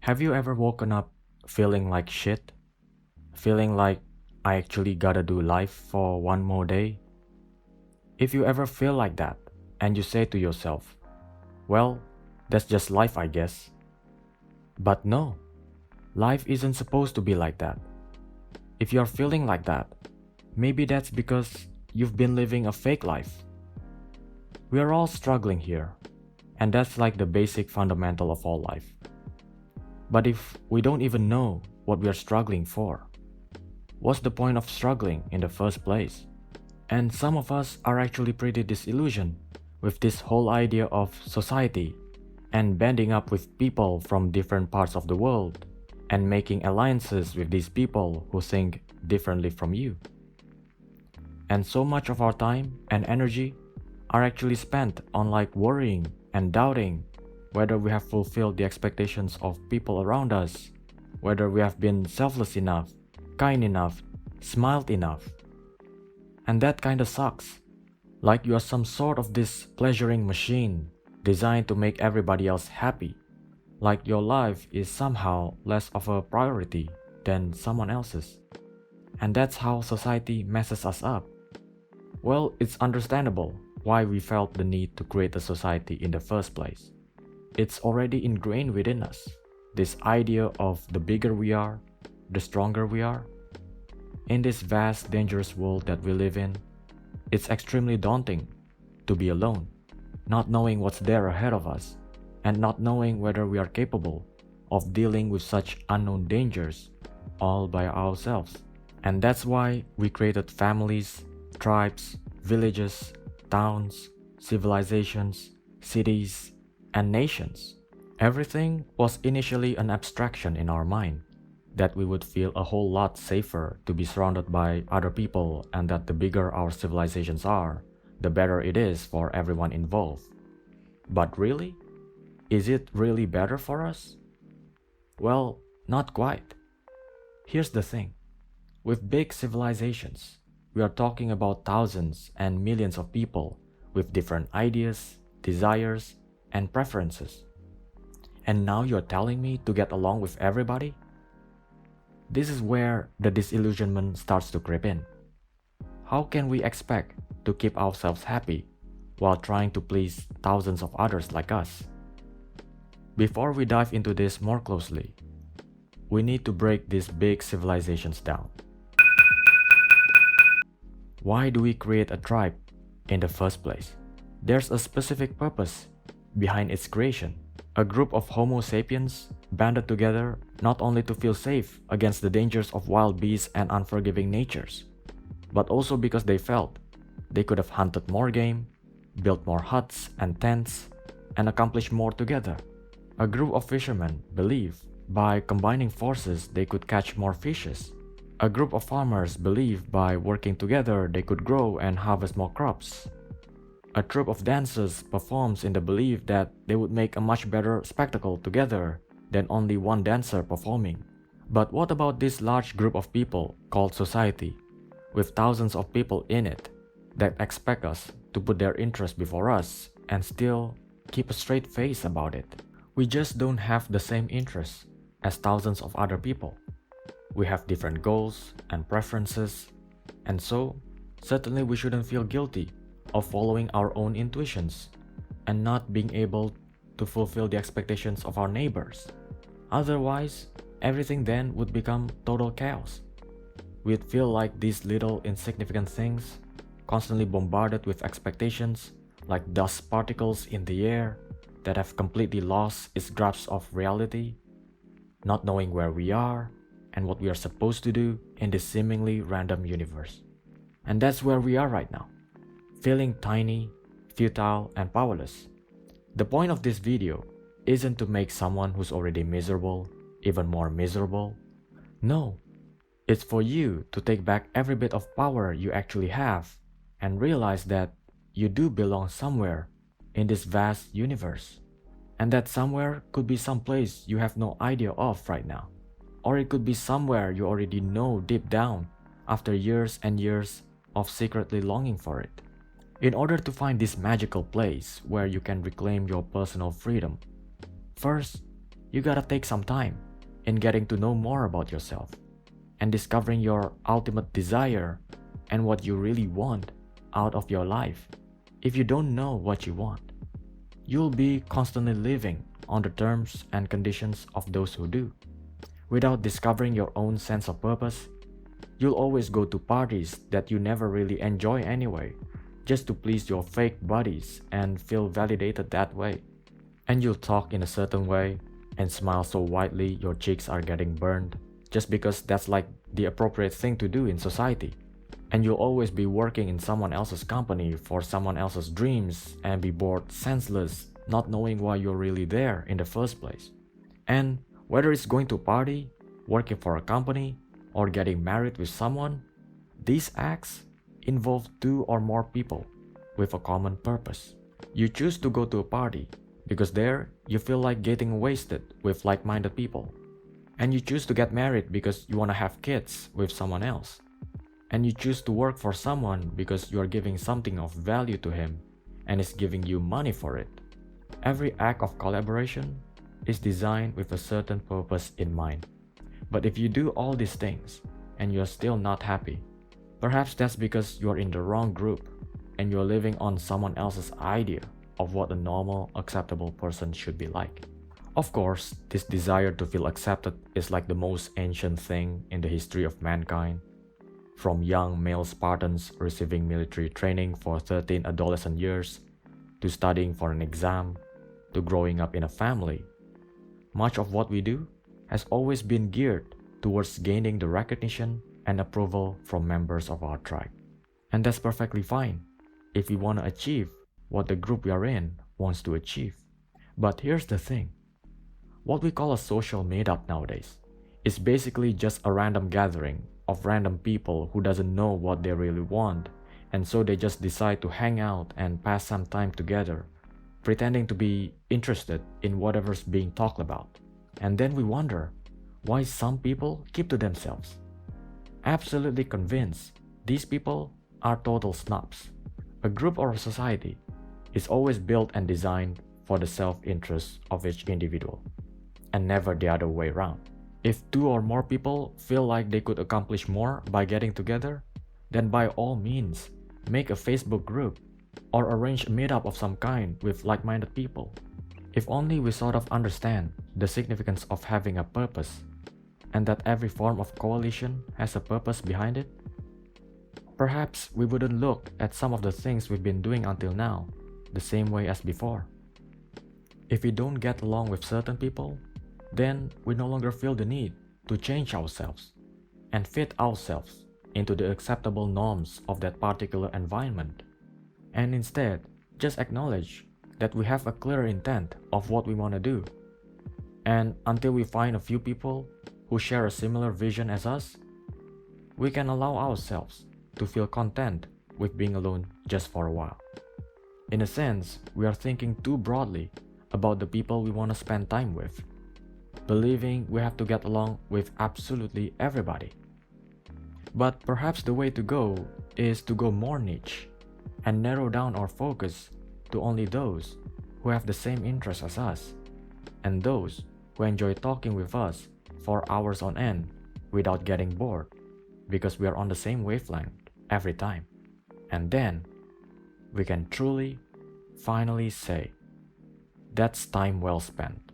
Have you ever woken up feeling like shit? Feeling like I actually gotta do life for one more day? If you ever feel like that and you say to yourself, well, that's just life, I guess. But no, life isn't supposed to be like that. If you're feeling like that, maybe that's because you've been living a fake life. We are all struggling here, and that's like the basic fundamental of all life. But if we don't even know what we are struggling for, what's the point of struggling in the first place? And some of us are actually pretty disillusioned with this whole idea of society and banding up with people from different parts of the world and making alliances with these people who think differently from you. And so much of our time and energy are actually spent on worrying and doubting whether we have fulfilled the expectations of people around us, whether we have been selfless enough, kind enough, smiled enough. And that kinda sucks. Like you are some sort of this pleasuring machine designed to make everybody else happy. Like your life is somehow less of a priority than someone else's. And that's how society messes us up. Well, it's understandable why we felt the need to create a society in the first place. It's already ingrained within us, this idea of the bigger we are, the stronger we are. In this vast, dangerous world that we live in, it's extremely daunting to be alone, not knowing what's there ahead of us, and not knowing whether we are capable of dealing with such unknown dangers all by ourselves. And that's why we created families, tribes, villages, towns, civilizations, cities, and nations. Everything was initially an abstraction in our mind, that we would feel a whole lot safer to be surrounded by other people, and that the bigger our civilizations are, the better it is for everyone involved. But really? Is it really better for us? Well, not quite. Here's the thing. With big civilizations, we are talking about thousands and millions of people with different ideas, desires, and preferences. And now you're telling me to get along with everybody? This is where the disillusionment starts to creep in. How can we expect to keep ourselves happy while trying to please thousands of others like us? Before we dive into this more closely, we need to break these big civilizations down. Why do we create a tribe in the first place? There's a specific purpose behind its creation. A group of Homo sapiens banded together not only to feel safe against the dangers of wild beasts and unforgiving natures, but also because they felt they could have hunted more game, built more huts and tents, and accomplished more together. A group of fishermen believed by combining forces they could catch more fishes. A group of farmers believed by working together they could grow and harvest more crops. A troupe of dancers performs in the belief that they would make a much better spectacle together than only one dancer performing. But what about this large group of people called society, with thousands of people in it, that expect us to put their interests before us and still keep a straight face about it? We just don't have the same interests as thousands of other people. We have different goals and preferences, and so certainly we shouldn't feel guilty of following our own intuitions and not being able to fulfill the expectations of our neighbors. Otherwise, everything then would become total chaos. We'd feel like these little insignificant things, constantly bombarded with expectations like dust particles in the air that have completely lost its grasp of reality, not knowing where we are and what we are supposed to do in this seemingly random universe. And that's where we are right now. Feeling tiny, futile, and powerless. The point of this video isn't to make someone who's already miserable even more miserable. No, it's for you to take back every bit of power you actually have and realize that you do belong somewhere in this vast universe. And that somewhere could be some place you have no idea of right now. Or it could be somewhere you already know deep down after years and years of secretly longing for it. In order to find this magical place where you can reclaim your personal freedom, first, You gotta take some time in getting to know more about yourself and discovering your ultimate desire and what you really want out of your life. If you don't know what you want, you'll be constantly living on the terms and conditions of those who do. Without discovering your own sense of purpose, you'll always go to parties that you never really enjoy anyway, just to please your fake buddies and feel validated that way. And you'll talk in a certain way and smile so widely your cheeks are getting burned, just because that's like the appropriate thing to do in society. And you'll always be working in someone else's company for someone else's dreams and be bored senseless, not knowing why you're really there in the first place. And whether it's going to a party, working for a company, or getting married with someone, these acts involve two or more people with a common purpose. You choose to go to a party because there you feel like getting wasted with like-minded people. And you choose to get married because you want to have kids with someone else. And you choose to work for someone because you are giving something of value to him and is giving you money for it. Every act of collaboration is designed with a certain purpose in mind. But if you do all these things and you're still not happy, perhaps that's because you're in the wrong group and you're living on someone else's idea of what a normal, acceptable person should be like. Of course, this desire to feel accepted is like the most ancient thing in the history of mankind. From young male Spartans receiving military training for 13 adolescent years, to studying for an exam, to growing up in a family. Much of what we do has always been geared towards gaining the recognition and approval from members of our tribe. And that's perfectly fine if we want to achieve what the group we are in wants to achieve. But here's the thing. What we call a social meetup nowadays is basically just a random gathering of random people who doesn't know what they really want, and so they just decide to hang out and pass some time together, pretending to be interested in whatever's being talked about. And then we wonder why some people keep to themselves. Absolutely convinced these people are total snobs. A group or a society is always built and designed for the self-interest of each individual, and never the other way around. If two or more people feel like they could accomplish more by getting together, then by all means, make a Facebook group or arrange a meetup of some kind with like-minded people. If only we sort of understand the significance of having a purpose, and that every form of coalition has a purpose behind it, perhaps we wouldn't look at some of the things we've been doing until now the same way as before. If we don't get along with certain people, then we no longer feel the need to change ourselves and fit ourselves into the acceptable norms of that particular environment, and instead just acknowledge that we have a clear intent of what we want to do. And until we find a few people who share a similar vision as us, we can allow ourselves to feel content with being alone just for a while. In a sense, we are thinking too broadly about the people we want to spend time with, believing we have to get along with absolutely everybody. But perhaps the way to go is to go more niche and narrow down our focus to only those who have the same interests as us, and those who enjoy talking with us for hours on end without getting bored, because we are on the same wavelength every time. And then we can truly, finally say, that's time well spent.